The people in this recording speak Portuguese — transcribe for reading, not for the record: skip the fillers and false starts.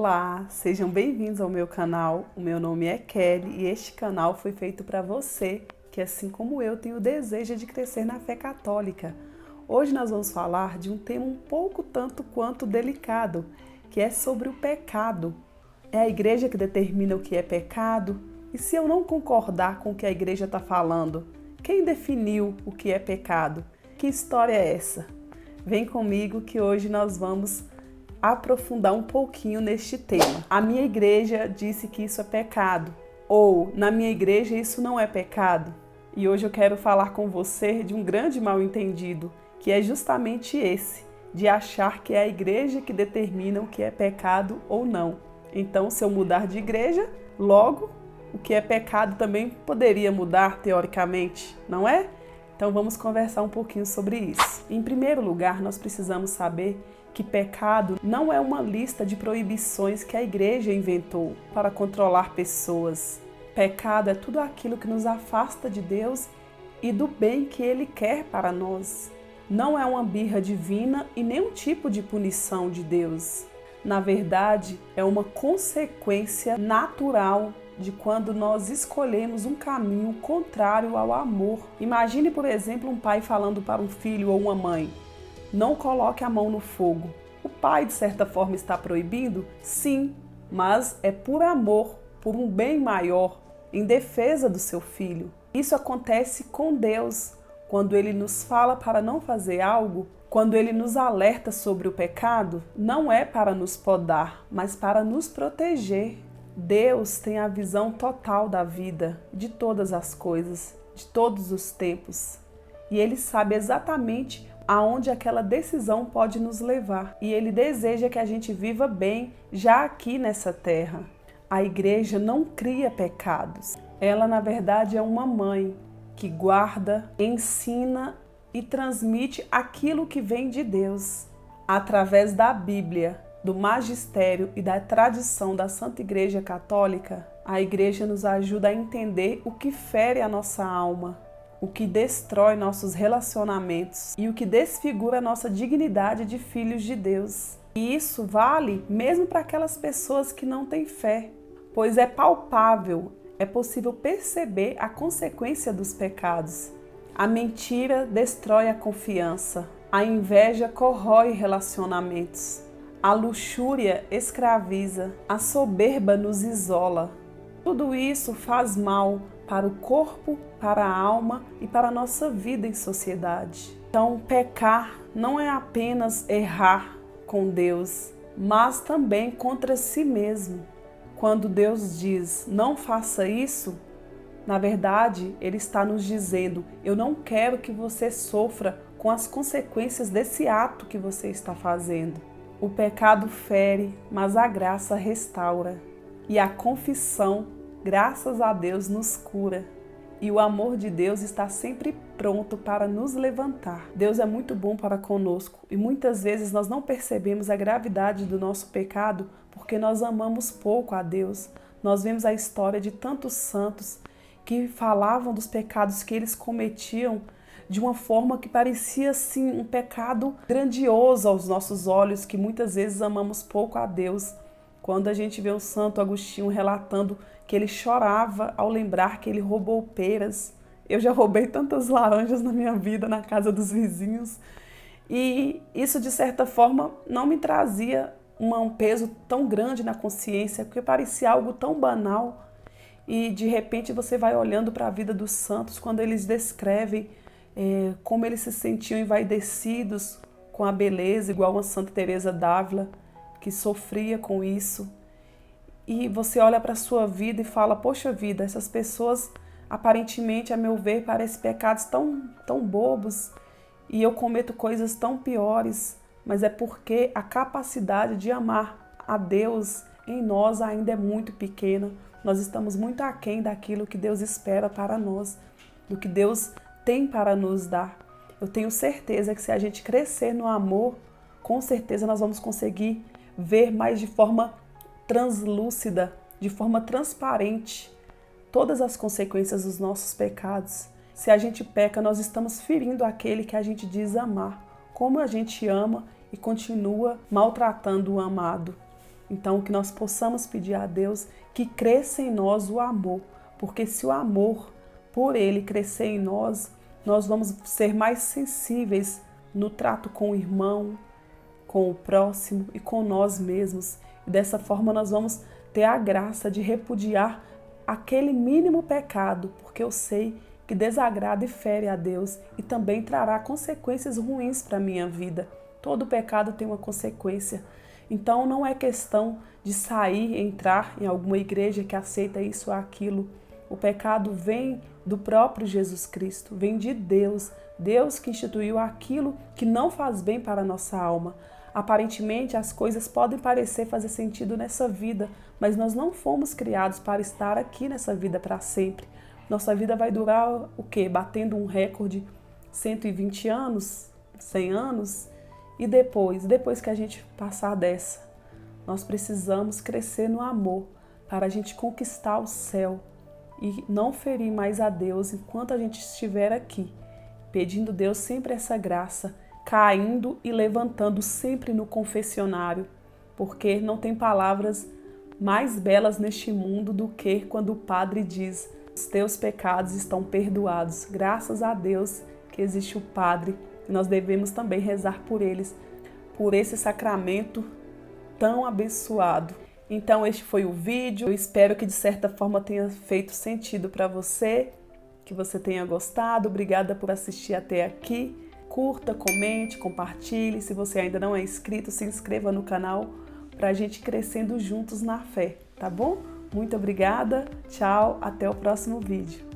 Olá, sejam bem-vindos ao meu canal. O meu nome é Kelly e este canal foi feito para você que, assim como eu, tem o desejo de crescer na fé católica. Hoje nós vamos falar de um tema um pouco tanto quanto delicado, que é sobre o pecado. É a igreja que determina o que é pecado? E se eu não concordar com o que a igreja está falando? Quem definiu o que é pecado? Que história é essa? Vem comigo que hoje nós vamos aprofundar um pouquinho neste tema. A minha igreja disse que isso é pecado, ou na minha igreja isso não é pecado. E hoje eu quero falar com você de um grande mal-entendido, que é justamente esse, de achar que é a igreja que determina o que é pecado ou não. Então, se eu mudar de igreja, logo o que é pecado também poderia mudar teoricamente, não é? Então vamos conversar um pouquinho sobre isso. Em primeiro lugar, nós precisamos saber que pecado não é uma lista de proibições que a igreja inventou para controlar pessoas. Pecado é tudo aquilo que nos afasta de Deus e do bem que Ele quer para nós. Não é uma birra divina e nenhum tipo de punição de Deus. Na verdade, é uma consequência natural de quando nós escolhemos um caminho contrário ao amor. Imagine, por exemplo, um pai falando para um filho ou uma mãe: não coloque a mão no fogo. O pai, de certa forma, está proibindo? Sim, mas é por amor, por um bem maior, em defesa do seu filho. Isso acontece com Deus. Quando Ele nos fala para não fazer algo, quando Ele nos alerta sobre o pecado, não é para nos podar, mas para nos proteger. Deus tem a visão total da vida, de todas as coisas, de todos os tempos. E Ele sabe exatamente aonde aquela decisão pode nos levar. E Ele deseja que a gente viva bem já aqui nessa terra. A igreja não cria pecados. Ela, na verdade, é uma mãe que guarda, ensina e transmite aquilo que vem de Deus. Através da Bíblia, do magistério e da tradição da Santa Igreja Católica, a igreja nos ajuda a entender o que fere a nossa alma, o que destrói nossos relacionamentos e o que desfigura a nossa dignidade de filhos de Deus. E isso vale mesmo para aquelas pessoas que não têm fé, pois é palpável, é possível perceber a consequência dos pecados. A mentira destrói a confiança, a inveja corrói relacionamentos, a luxúria escraviza, a soberba nos isola. Tudo isso faz mal para o corpo, para a alma e para a nossa vida em sociedade. Então, pecar não é apenas errar com Deus, mas também contra si mesmo. Quando Deus diz, não faça isso, na verdade, Ele está nos dizendo, eu não quero que você sofra com as consequências desse ato que você está fazendo. O pecado fere, mas a graça restaura. E a confissão, graças a Deus, nos cura. E o amor de Deus está sempre pronto para nos levantar. Deus é muito bom para conosco e muitas vezes nós não percebemos a gravidade do nosso pecado porque nós amamos pouco a Deus. Nós vemos a história de tantos santos que falavam dos pecados que eles cometiam de uma forma que parecia assim um pecado grandioso aos nossos olhos, que muitas vezes amamos pouco a Deus. Quando a gente vê o Santo Agostinho relatando que ele chorava ao lembrar que ele roubou peras. Eu já roubei tantas laranjas na minha vida, na casa dos vizinhos. E isso, de certa forma, não me trazia um peso tão grande na consciência, porque parecia algo tão banal. E, de repente, você vai olhando para a vida dos santos, quando eles descrevem como eles se sentiam envaidecidos com a beleza, igual a Santa Teresa d'Ávila, que sofria com isso. E você olha para a sua vida e fala, poxa vida, essas pessoas aparentemente, a meu ver, parecem pecados tão bobos e eu cometo coisas tão piores, mas é porque a capacidade de amar a Deus em nós ainda é muito pequena. Nós estamos muito aquém daquilo que Deus espera para nós, do que Deus tem para nos dar. Eu tenho certeza que se a gente crescer no amor, com certeza nós vamos conseguir ver mais de forma translúcida, de forma transparente, todas as consequências dos nossos pecados. Se a gente peca, nós estamos ferindo aquele que a gente diz amar. Como a gente ama e continua maltratando o amado. Então, que nós possamos pedir a Deus que cresça em nós o amor, porque se o amor por Ele crescer em nós, nós vamos ser mais sensíveis no trato com o irmão, com o próximo e com nós mesmos. E dessa forma nós vamos ter a graça de repudiar aquele mínimo pecado, porque eu sei que desagrada e fere a Deus e também trará consequências ruins para a minha vida. Todo pecado tem uma consequência. Então não é questão de sair, entrar em alguma igreja que aceita isso ou aquilo. O pecado vem do próprio Jesus Cristo, vem de Deus. Deus que instituiu aquilo que não faz bem para a nossa alma. Aparentemente as coisas podem parecer fazer sentido nessa vida, mas nós não fomos criados para estar aqui nessa vida para sempre. Nossa vida vai durar o quê? Batendo um recorde 120 anos, 100 anos? E depois que a gente passar dessa, nós precisamos crescer no amor para a gente conquistar o céu e não ferir mais a Deus enquanto a gente estiver aqui, pedindo a Deus sempre essa graça, caindo e levantando sempre no confessionário, porque não tem palavras mais belas neste mundo do que quando o padre diz: os teus pecados estão perdoados. Graças a Deus que existe o padre. Nós devemos também rezar por eles, por esse sacramento tão abençoado. Então este foi o vídeo, eu espero que de certa forma tenha feito sentido para você, que você tenha gostado. Obrigada por assistir até aqui. Curta, comente, compartilhe. Se você ainda não é inscrito, se inscreva no canal para a gente crescendo juntos na fé, tá bom? Muito obrigada, tchau, até o próximo vídeo.